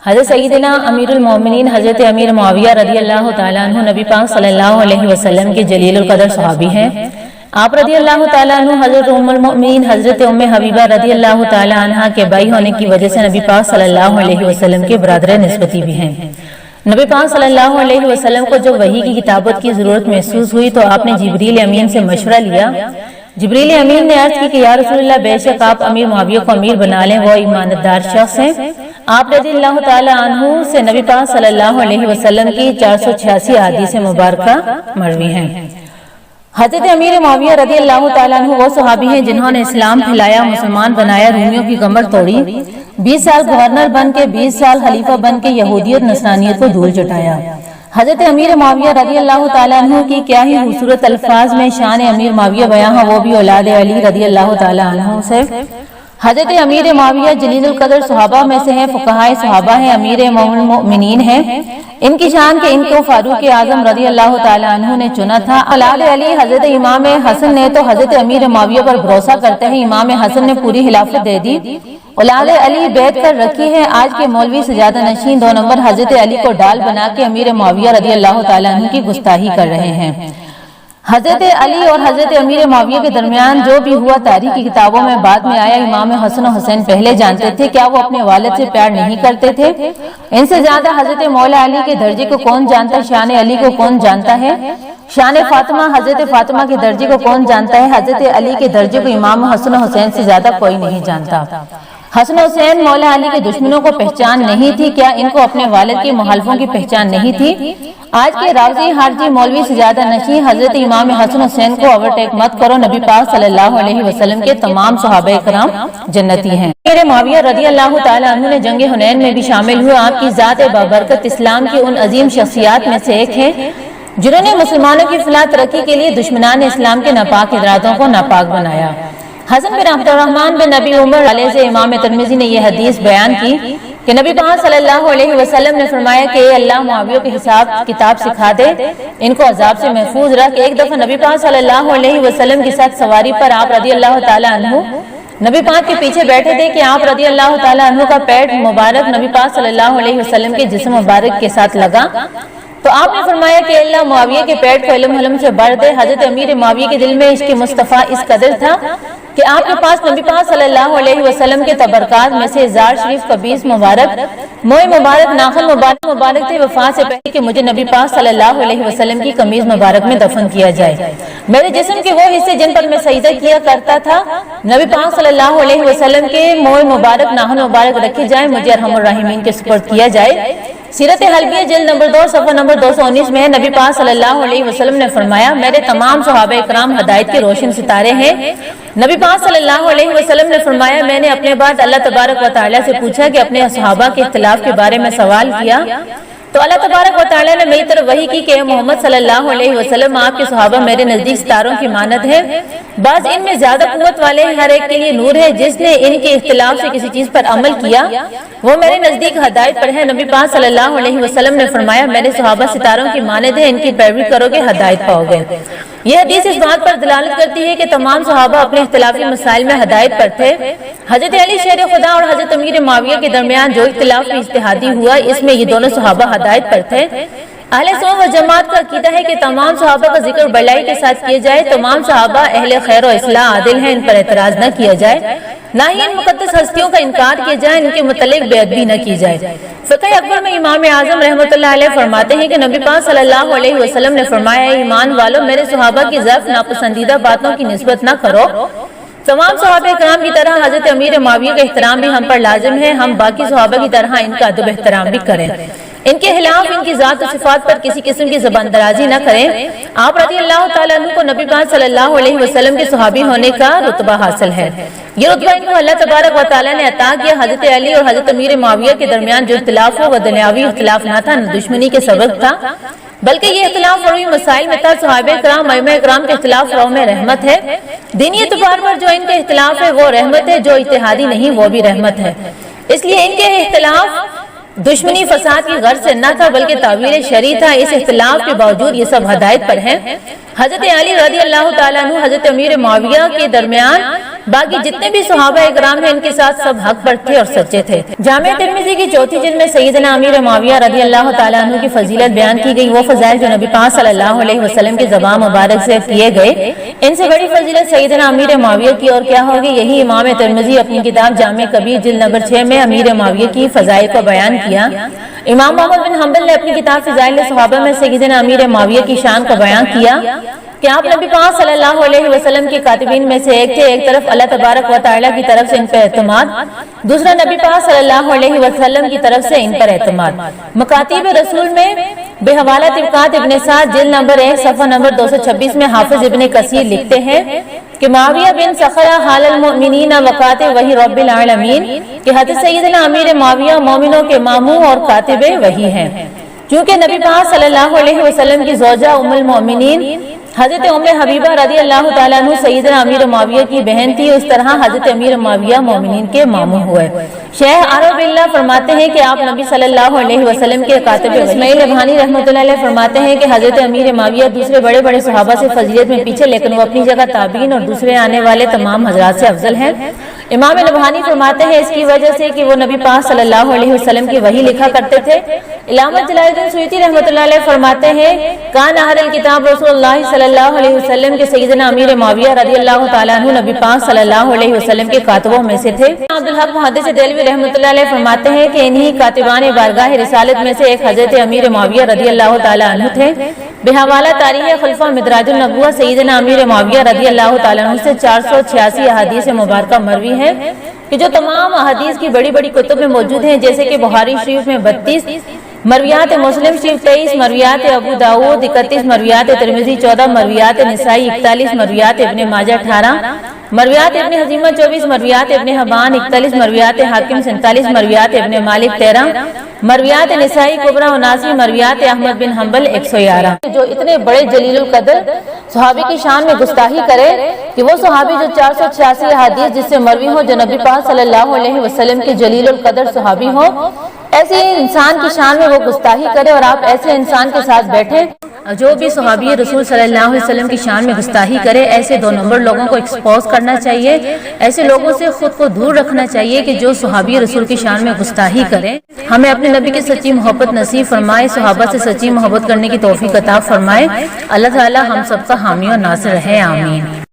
حضرت سیدنا امیر المومنین حضرت امیر معاویہ رضی اللہ تعالیٰ عنہ نبی پاک صلی اللہ علیہ وسلم کے جلیل القدر صحابی ہیں۔ آپ رضی اللہ تعالیٰ عنہ حضرت ام المؤمنین حضرت ام حبیبہ رضی اللہ تعالیٰ عنہ کے بھائی ہونے کی وجہ سے نبی پاک صلی اللہ علیہ وسلم کے برادر نسبتی بھی ہیں۔ نبی پاک صلی اللہ علیہ وسلم کو جب وحی کی کتابت کی ضرورت محسوس ہوئی تو آپ نے جبریل امین سے مشورہ لیا۔ جبریل امین نے عرض کی کہ یا رسول اللہ، بے شک آپ امیر معاویہ کو امیر بنا لیں، وہ ایماندار شخص ہیں۔ آپ رضی اللہ تعالیٰ عنہ سے نبی پاک صلی اللہ علیہ وسلم کی 486 احادیث مبارکہ مروی ہیں۔ حضرت امیر معاویہ رضی اللہ تعالیٰ عنہ وہ صحابی ہیں جنہوں نے اسلام پھیلایا، مسلمان بنایا، رومیوں کی کمر توڑی، 20 سال گورنر بن کے 20 سال خلیفہ بن کے یہودیت نصرانیت کو دھول چٹایا۔ حضرت امیر معاویہ رضی اللہ تعالیٰ عنہ کی کیا ہی خوبصورت الفاظ میں شان امیر معاویہ بیان ہے، وہ بھی اولاد علی رضی اللہ تعالیٰ عنہ سے۔ حضرت امیر معاویہ جلیل القدر صحابہ میں سے ہیں، فقہائے صحابہ ہیں، امیر مومنین ہیں۔ ان کی شان کہ ان کو فاروق اعظم رضی اللہ تعالیٰ عنہ نے چنا تھا۔ اولاد علی حضرت امام حسن نے تو حضرت امیر معاویہ پر بھروسہ کرتے ہیں، امام حسن نے پوری خلافت دے دی۔ اولاد علی بیعت کر رکھی ہے۔ آج کے مولوی سجادہ نشین 2 نمبر حضرت علی کو ڈال بنا کے امیر معاویہ رضی اللہ تعالیٰ عنہ کی گستاخی کر رہے ہیں۔ حضرت علی اور حضرت امیر معاویہ کے درمیان جو بھی ہوا تاریخ کی کتابوں میں بعد میں آیا۔ امام حسن و حسین پہلے جانتے تھے، کیا وہ اپنے والد سے پیار نہیں کرتے تھے؟ ان سے زیادہ حضرت مولا علی کے درجے کو کون جانتا ہے؟ شان علی کو کون جانتا ہے؟ شان فاطمہ حضرت فاطمہ کے درجے کو کون جانتا ہے؟ حضرت علی کے درجے کو امام حسن و حسین سے زیادہ کوئی نہیں جانتا۔ حسن حسین مولا علی کے دشمنوں کو پہچان نہیں تھی، کیا ان کو اپنے والد کے مخالفوں کی پہچان نہیں تھی؟ آج کے راوزی حاجی مولوی سجادہ نشین حضرت امام حسن حسین کو اوورٹیک مت کرو، نبی پاک صلی اللہ علیہ وسلم کے تمام صحابہ کرام جنتی ہیں۔ امیر معاویہ رضی اللہ تعالیٰ عنہ نے جنگ حنین میں بھی شامل ہوئے۔ آپ کی ذات بابرکت اسلام کی ان عظیم شخصیات میں سے ایک ہے جنہوں نے مسلمانوں کی فلاح ترقی کے لیے دشمنان اسلام کے ناپاک ارادوں کو ناپاک بنایا۔ حسن بن عبد الرحمن بن نبی عمر علیہ سے امام ترمذی نے یہ حدیث بیان کی کہ نبی پاک صلی اللہ علیہ وسلم نے فرمایا کہ اے اللہ، معاویہ کے حساب کتاب سکھا دے، ان کو عذاب سے محفوظ رکھ۔ ایک دفعہ نبی پاک صلی اللہ علیہ وسلم کے ساتھ سواری پر آپ رضی اللہ تعالیٰ عنہ نبی پاک کے پیچھے بیٹھے تھے کہ آپ رضی اللہ تعالیٰ عنہ کا پیٹ مبارک نبی پاک صلی اللہ علیہ وسلم کے جسم مبارک کے ساتھ لگا تو آپ نے فرمایا کہ اللہ، معاویہ کے پیٹ کو علم حلم سے بھر دے۔ حضرت امیر معاویہ کے دل میں عشق مصطفیٰ اس قدر تھا کہ آپ کے پاس نبی پاک صلی اللہ علیہ وسلم کے تبرکات میں سے زار شریف کا 20 مبارک، موئے مبارک، ناخن مبارک تھے۔ وفات سے پہلے کہ مجھے نبی پاک صلی اللہ علیہ وسلم کی قمیض مبارک میں دفن کیا جائے۔ میرے جسم کے وہ حصے جن پر میں سجدہ کیا کرتا تھا، نبی پاک صلی اللہ علیہ وسلم کے موئے مبارک، ناخن مبارک رکھے جائیں، مجھے ارحم الراحمین کے سپرد کیا جائے۔ سیرت حلبیہ جلد نمبر 2 صفحہ نمبر 219 میں نبی پاک صلی اللہ علیہ وسلم نے فرمایا، میرے تمام صحابہ کرام ہدایت کے روشن ستارے ہیں۔ نبی پاک صلی اللہ علیہ وسلم نے فرمایا، میں نے اپنے بعد اللہ تبارک و تعالیٰ سے پوچھا کہ اپنے صحابہ کے اختلاف کے بارے میں سوال کیا تو اللہ تبارک و تعالیٰ نے میری طرف وحی کی کہ محمد صلی اللہ علیہ وسلم، آپ کے صحابہ میرے نزدیک ستاروں کی مانند ہے، بعض ان میں زیادہ قوت والے ہیں، ہر ایک کے لیے نور ہے۔ جس نے ان کے اختلاف سے کسی چیز پر عمل کیا وہ میرے نزدیک ہدایت پر ہے۔ نبی پاک صلی اللہ علیہ وسلم نے فرمایا، میرے صحابہ ستاروں کی مانند ہیں، ان کی پیروی کرو گے ہدایت پاؤ گے۔ یہ حدیث اس بات پر دلالت کرتی ہے کہ تمام صحابہ اپنے اختلافی مسائل میں ہدایت پر تھے۔ حضرت علی شیر خدا اور حضرت امیر معاویہ کے درمیان جو اختلاف اجتہادی ہوا، اس میں یہ دونوں صحابہ ہدایت پر تھے۔ اہل سنت و جماعت کا عقیدہ ہے کہ تمام صحابہ کا ذکر بڑائی کے ساتھ کیا جائے، تمام صحابہ اہل خیر و اصلاح عادل ہیں، ان پر اعتراض نہ کیا جائے، نہ ہی ان مقدس ہستیوں کا انکار کیا جائے، ان کے متعلق بے ادبی نہ کی جائے۔ فقہ اکبر میں امام اعظم رحمۃ اللہ علیہ فرماتے ہیں کہ نبی پاک صلی اللہ علیہ وسلم نے فرمایا، اے ایمان والو، میرے صحابہ کی ضعف ناپسندیدہ باتوں کی نسبت نہ کرو۔ تمام صحابہ کرام کی طرح حضرت امیر معاویہ کا احترام بھی ہم پر لازم ہے، ہم باقی صحابہ کی طرح ان کا ادب احترام بھی کریں، ان کے خلاف ان کی ذات و صفات پر کسی قسم کی زبان درازی نہ کریں۔ آپ رضی اللہ تعالیٰ عنہ کو نبی پاک صلی اللہ علیہ وسلم کے صحابی ہونے کا رتبہ حاصل ہے۔ یہ رتبہ ان کو اللہ تبارک و تعالیٰ نے عطا کیا۔ حضرت علی اور حضرت امیر معاویہ کے درمیان جو اختلاف ہو وہ دنیاوی اختلاف نہ تھا، نہ دشمنی کے سبب تھا، بلکہ یہ اختلاف فروعی مسائل میں تھا۔ صحابہ کرام، ائمہ کرام کے اختلاف فروع میں رحمت ہے۔ دینی اعتبار پر جو ان کے اختلاف ہے وہ رحمت ہے، جو اجتہادی نہیں وہ بھی رحمت ہے۔ اس لیے ان کے اختلاف دشمنی فساد کی غرض سے نہ تھا بلکہ تعویل شرعی تھا۔ اس اختلاف کے باوجود یہ سب ہدایت پر ہیں۔ حضرت علی رضی اللہ تعالیٰ عنہ حضرت امیر معاویہ کے درمیان باقی جتنے بھی صحابہ اکرام ہیں ان کے ساتھ سب حق پر تھے اور سچے تھے۔ جامع ترمذی کی چوتھی جلد میں سیدنا امیر معاویہ رضی اللہ تعالیٰ عنہ کی فضیلت بیان کی گئی، وہ فضائل جو نبی پاک صلی اللہ علیہ وسلم کی زبان مبارک سے کیے گئے، ان سے بڑی فضیلت سیدنا امیر معاویہ کی اور کیا ہوگی۔ یہی امام ترمذی اپنی کتاب جامع کبیر جلد نمبر 6 میں امیر معاویہ کی فضائل کو بیان کیا۔ امام محمد بن حنبل نے اپنی کتاب فضائل صحابہ میں سیدنا امیر معاویہ کی شان کو بیان کیا کہ آپ نبی پاک صلی اللہ علیہ وسلم کے کاتبین میں سے ایک تھے۔ ایک طرف اللہ تبارک و تعالیٰ کی طرف سے ان پر اعتماد، دوسرا نبی پاک صلی اللہ علیہ وسلم کی طرف سے ان پر اعتماد۔ مکاتیب رسول میں بے حوالہ طبقات ابن سعد جلد نمبر 1 صفحہ نمبر 226 میں حافظ ابن کثیر لکھتے ہیں کہ معاویہ بن سخرہ حال المؤمنین وکاتب وحی رب العالمین کہ حضرت سیدنا امیر معاویہ مومنوں کے ماموں اور کاتب وحی ہیں۔ چونکہ نبی پاک صلی اللہ علیہ وسلم کی زوجہ ام المؤمنین حضرت ام حبیبہ رضی اللہ تعالیٰ عنہ سیدنا امیر معاویہ کی بہن تھی، اس طرح حضرت امیر معاویہ مومنین کے ماموں ہوئے۔ شیخ عرب اللہ فرماتے ہیں کہ آپ نبی صلی اللہ علیہ وسلم کے کاتب اسماعیل ابہانی رحمۃ اللہ علیہ فرماتے ہیں کہ حضرت امیر معاویہ دوسرے بڑے بڑے صحابہ سے فضیلت میں پیچھے، لیکن وہ اپنی جگہ تابعین اور دوسرے آنے والے تمام حضرات سے افضل ہیں۔ امام نبہانی فرماتے ہیں اس کی وجہ سے کہ وہ نبی پاک صلی اللہ علیہ وسلم کی وحی لکھا کرتے تھے۔ علامہ جلال الدین سیوطی رحمۃ اللہ علیہ فرماتے ہیں کان اہل الکتاب رسول اللہ صلی اللہ علیہ وسلم کے سیدنا امیر معاویہ رضی اللہ تعالیٰ عنہ نبی پاک صلی اللہ علیہ وسلم کے کاتبوں میں سے تھے۔ عبدالحق محدث دہلوی رحمۃ اللہ علیہ فرماتے ہیں کہ انہی کاتبان بارگاہ رسالت میں سے ایک حضرت امیر معاویہ رضی اللہ تعالیٰ عنہ تھے۔ بے حوالہ تاریخ خلفہ مدراج النبوہ سیدنا امیر معاویہ رضی اللہ تعالیٰ عنہ سے 486 احادیث مبارکہ مروی ہے کہ جو تمام احادیث کی بڑی بڑی کتب میں موجود ہیں، جیسے کہ بخاری شریف میں 32 مرویات، مسلم شریف 23 مرویات، ابو داؤد 31 مرویات، ترمذی 14 مرویات، نسائی 41 مرویات، ابن ماجہ 18 مرویات، ابن حزیمہ 24 مرویات، ابن حبان 41 مرویات، حاکم 47 مرویات، ابن مالک 13 مرویات، نسائی کبریٰ 79 مرویات، احمد بن حنبل 111۔ جو اتنے بڑے جلیل القدر صحابی کی شان میں گستاخی کرے کہ وہ صحابی جو 486 احادیث جس سے مروی ہو، جو نبی پاک صلی اللہ علیہ وسلم کے جلیل القدر صحابی ہو، ایسے انسان کی شان میں وہ گستاخی کرے اور آپ ایسے انسان کے ساتھ بیٹھیں۔ جو بھی صحابی رسول صلی اللہ علیہ وسلم کی شان میں گستاخی کرے، ایسے 2 نمبر لوگوں کو ایکسپوز کرنا چاہیے، ایسے لوگوں سے خود کو دور رکھنا چاہیے کہ جو صحابی رسول کی شان میں گستاخی کریں۔ ہمیں اپنے نبی کی سچی محبت نصیب فرمائے، صحابہ سے سچی محبت کرنے کی توفیق عطا فرمائے۔ اللہ تعالی ہم سب کا حامی اور ناصر رہے، آمین۔